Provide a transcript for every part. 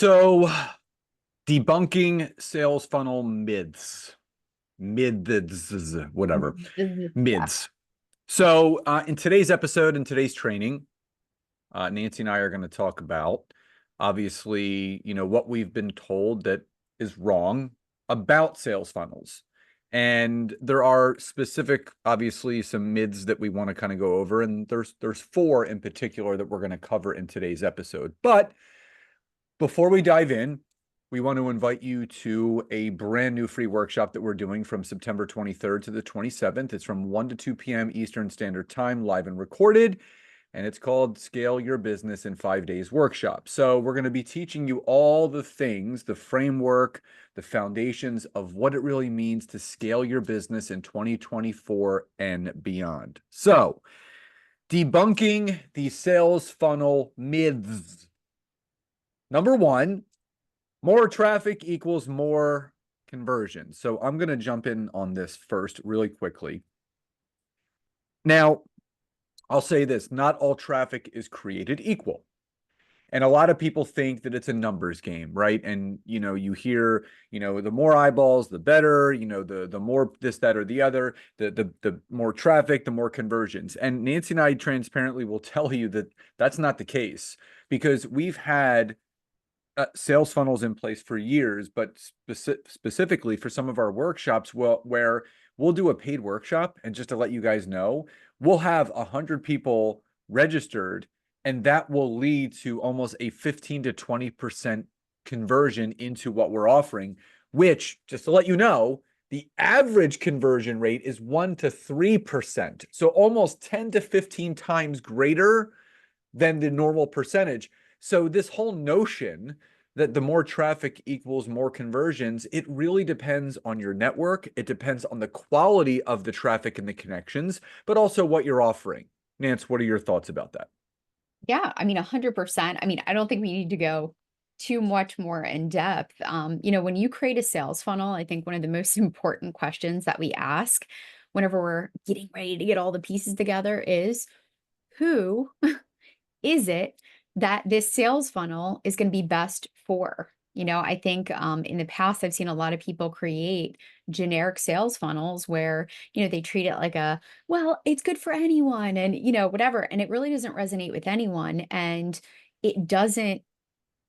So, debunking sales funnel mids, whatever, Yeah. mids. So, in today's episode, in today's training, Nancy and I are going to talk about, obviously, what we've been told that is wrong about sales funnels. And there are specific, obviously, some mids that we want to kind of go over, and there's four in particular that we're going to cover in today's episode. But before we dive in, we want to invite you to a brand new free workshop that we're doing from September 23rd to the 27th. It's from 1 to 2 p.m. Eastern Standard Time, live and recorded. And it's called Scale Your Business in 5 Days Workshop. So we're going to be teaching you all the things, the framework, the foundations of what it really means to scale your business in 2024 and beyond. So, debunking the sales funnel myths. Number one, more traffic equals more conversion. So I'm going to jump in on this first really quickly. Now, I'll say this, not all traffic is created equal. And a lot of people think that it's a numbers game, right? And you hear, the more eyeballs, the better, the more this, that, or the other, the more traffic, the more conversions. And Nancy and I transparently will tell you that that's not the case, because we've had sales funnels in place for years, but specifically for some of our workshops, where we'll do a paid workshop, and just to let you guys know, we'll have 100 people registered, and that will lead to almost a 15 to 20% conversion into what we're offering, which, just to let you know, the average conversion rate is 1 to 3%. So almost 10 to 15 times greater than the normal percentage. So this whole notion that the more traffic equals more conversions, it really depends on your network. It depends on the quality of the traffic and the connections, but also what you're offering. Nance, what are your thoughts about that? Yeah, I mean, 100%. I mean, I don't think we need to go too much more in depth. When you create a sales funnel, I think one of the most important questions that we ask whenever we're getting ready to get all the pieces together is, who is it that this sales funnel is going to be best for? I think in the past, I've seen a lot of people create generic sales funnels where, they treat it like well, it's good for anyone and, whatever. And it really doesn't resonate with anyone. And it doesn't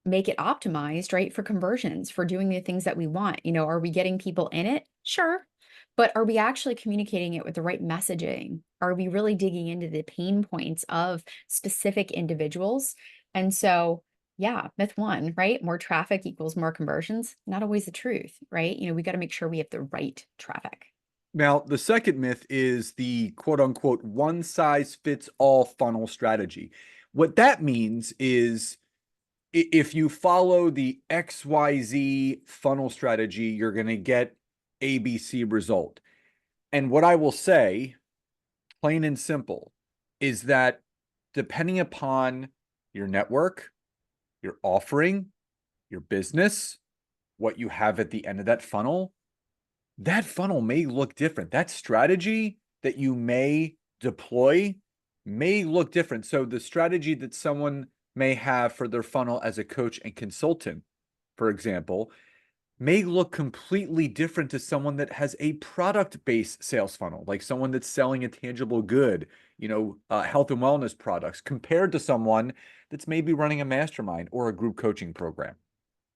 make it optimized, right, for conversions, for doing the things that we want. Are we getting people in it? Sure. But are we actually communicating it with the right messaging? Are we really digging into the pain points of specific individuals? And so, yeah, myth one, right? More traffic equals more conversions. Not always the truth, right? We got to make sure we have the right traffic. Now, the second myth is the quote unquote one size fits all funnel strategy. What that means is, if you follow the XYZ funnel strategy, you're going to get ABC result. And what I will say, plain and simple, is that depending upon your network, your offering, your business, what you have at the end of that funnel may look different. That strategy that you may deploy may look different. So the strategy that someone may have for their funnel as a coach and consultant, for example, may look completely different to someone that has a product-based sales funnel, like someone that's selling a tangible good, health and wellness products, compared to someone that's maybe running a mastermind or a group coaching program.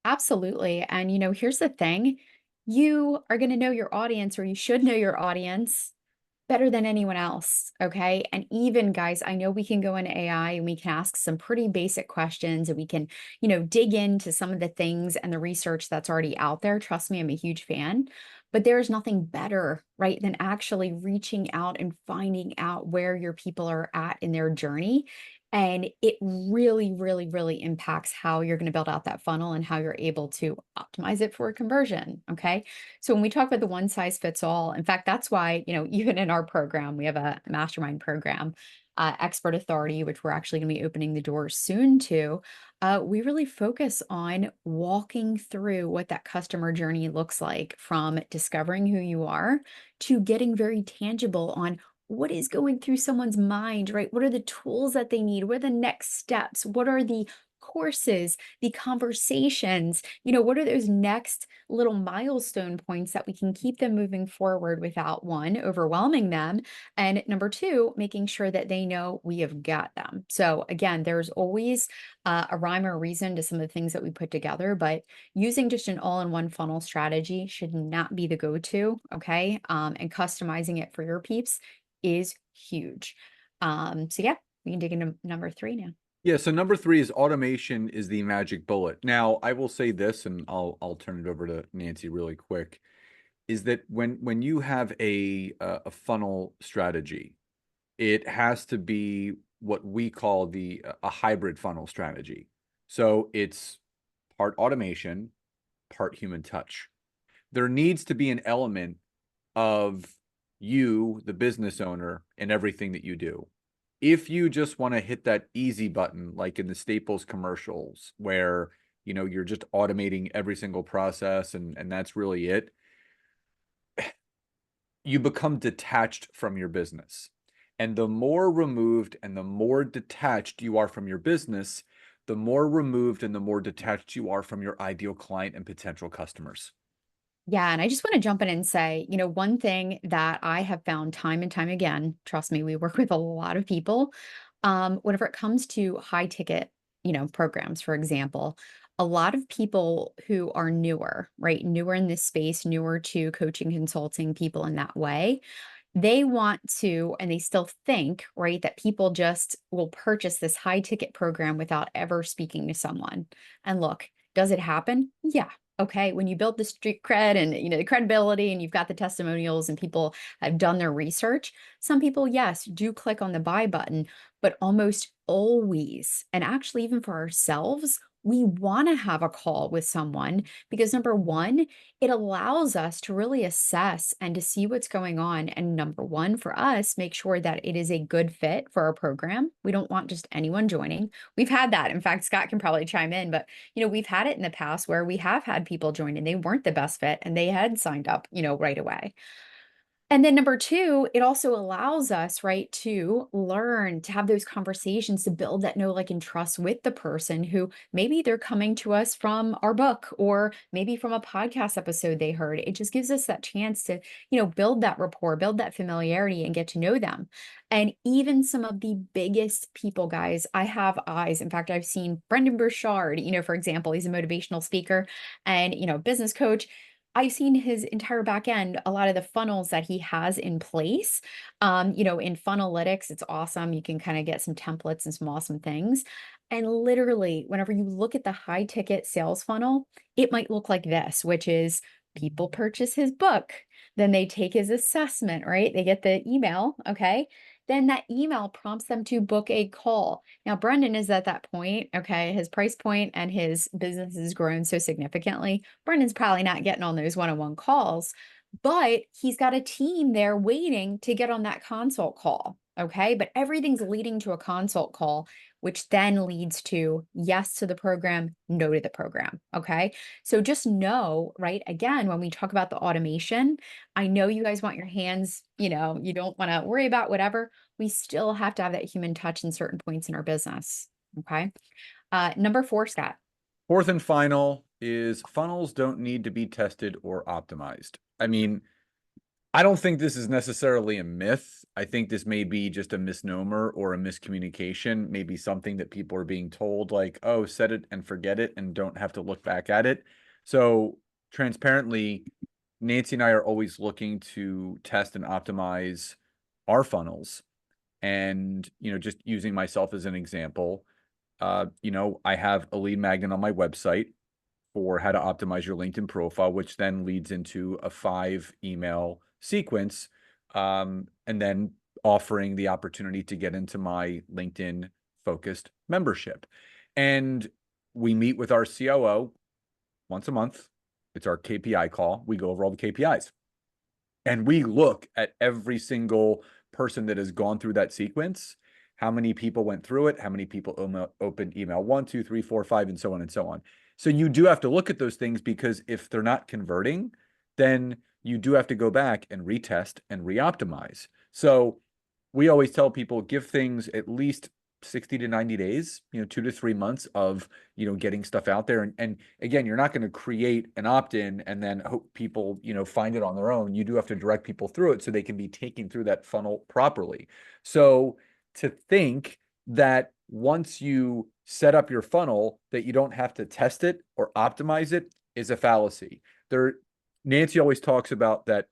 Absolutely. And, here's the thing, you are going to know your audience, or you should know your audience better than anyone else. Okay. And even, guys, I know we can go in AI and we can ask some pretty basic questions and we can, dig into some of the things and the research that's already out there. Trust me, I'm a huge fan. But there's nothing better, right, than actually reaching out and finding out where your people are at in their journey. And it really, really, really impacts how you're going to build out that funnel and how you're able to optimize it for a conversion. Okay. So when we talk about the one size fits all, in fact, that's why, even in our program, we have a mastermind program, Expert Authority, which we're actually going to be opening the doors soon to. We really focus on walking through what that customer journey looks like, from discovering who you are to getting very tangible on what is going through someone's mind, right? What are the tools that they need? What are the next steps? What are the courses, the conversations, what are those next little milestone points that we can keep them moving forward without one, overwhelming them, and number two, making sure that they know we have got them. So again, there's always a rhyme or reason to some of the things that we put together, but using just an all-in-one funnel strategy should not be the go-to, okay? And customizing it for your peeps is huge. So yeah, we can dig into number three now. Yeah, so number three is automation is the magic bullet. Now, I will say this, and I'll turn it over to Nancy really quick, is that when you have a funnel strategy, it has to be what we call the a hybrid funnel strategy. So it's part automation, part human touch. There needs to be an element of you, the business owner, in everything that you do. If you just want to hit that easy button, like in the Staples commercials, where you're just automating every single process and that's really it, you become detached from your business. And the more removed and the more detached you are from your business, the more removed and the more detached you are from your ideal client and potential customers. Yeah, and I just want to jump in and say, one thing that I have found time and time again, trust me, we work with a lot of people. Whenever it comes to high ticket, programs, for example, a lot of people who are newer, right? Newer in this space, newer to coaching, consulting people in that way, they want to, and they still think, right, that people just will purchase this high ticket program without ever speaking to someone. And look, does it happen? Yeah. Okay. When you build the street cred and the credibility and you've got the testimonials and people have done their research, some people, yes, do click on the buy button, but almost always, and actually even for ourselves, we want to have a call with someone because number one, it allows us to really assess and to see what's going on. And number one, for us, make sure that it is a good fit for our program. We don't want just anyone joining. We've had that. In fact, Scott can probably chime in, but we've had it in the past where we have had people join and they weren't the best fit and they had signed up, right away. And then number two, it also allows us, right, to learn to have those conversations to build that know, like, and trust with the person who maybe they're coming to us from our book or maybe from a podcast episode they heard. It just gives us that chance to, build that rapport, build that familiarity and get to know them. And even some of the biggest people, guys, I have eyes. In fact, I've seen Brendan Burchard, for example, he's a motivational speaker and, business coach. I've seen his entire back end, a lot of the funnels that he has in place. In Funnelytics, it's awesome. You can kind of get some templates and some awesome things. And literally, whenever you look at the high ticket sales funnel, it might look like this, which is people purchase his book, then they take his assessment, right? They get the email, okay? Then that email prompts them to book a call. Now, Brendan is at that point, okay? His price point and his business has grown so significantly. Brendan's probably not getting on those one-on-one calls, but he's got a team there waiting to get on that consult call. Okay. But everything's leading to a consult call, which then leads to yes to the program, no to the program. Okay. So just know, right? Again, when we talk about the automation, I know you guys want your hands, you don't want to worry about whatever. We still have to have that human touch in certain points in our business. Okay. Number four, Scott. Fourth and final is funnels don't need to be tested or optimized. I mean, I don't think this is necessarily a myth. I think this may be just a misnomer or a miscommunication, maybe something that people are being told, like, oh, set it and forget it and don't have to look back at it. So, transparently, Nancy and I are always looking to test and optimize our funnels. And, just using myself as an example, I have a lead magnet on my website for how to optimize your LinkedIn profile, which then leads into a 5 email sequence, and then offering the opportunity to get into my LinkedIn focused membership. And we meet with our COO once a month. It's our KPI call. We go over all the KPIs and we look at every single person that has gone through that sequence. How many people went through it? How many people opened email 1, 2, 3, 4, 5, and so on and so on. So you do have to look at those things because if they're not converting, then you do have to go back and retest and reoptimize. So we always tell people give things at least 60 to 90 days, 2 to 3 months of, getting stuff out there. And again, you're not going to create an opt-in and then hope people, find it on their own. You do have to direct people through it so they can be taken through that funnel properly. So to think that once you set up your funnel that you don't have to test it or optimize it is a fallacy. Nancy always talks about that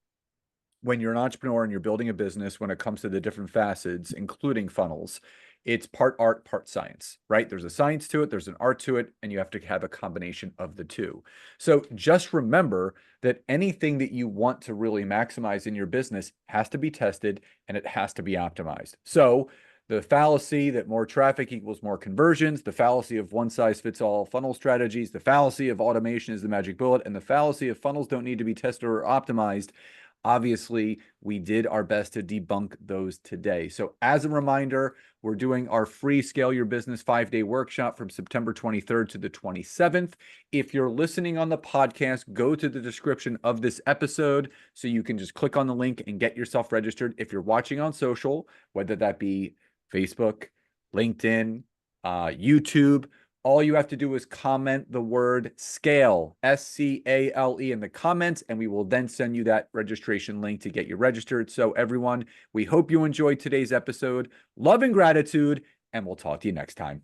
when you're an entrepreneur and you're building a business, when it comes to the different facets, including funnels, it's part art, part science, right? There's a science to it, there's an art to it, and you have to have a combination of the two. So just remember that anything that you want to really maximize in your business has to be tested and it has to be optimized. So the fallacy that more traffic equals more conversions, the fallacy of one size fits all funnel strategies, the fallacy of automation is the magic bullet, and the fallacy of funnels don't need to be tested or optimized. Obviously, we did our best to debunk those today. So as a reminder, we're doing our free Scale Your Business 5-day workshop from September 23rd to the 27th. If you're listening on the podcast, go to the description of this episode so you can just click on the link and get yourself registered. If you're watching on social, whether that be Facebook, LinkedIn, YouTube, all you have to do is comment the word scale, SCALE, in the comments, and we will then send you that registration link to get you registered. So everyone, we hope you enjoyed today's episode. Love and gratitude, and we'll talk to you next time.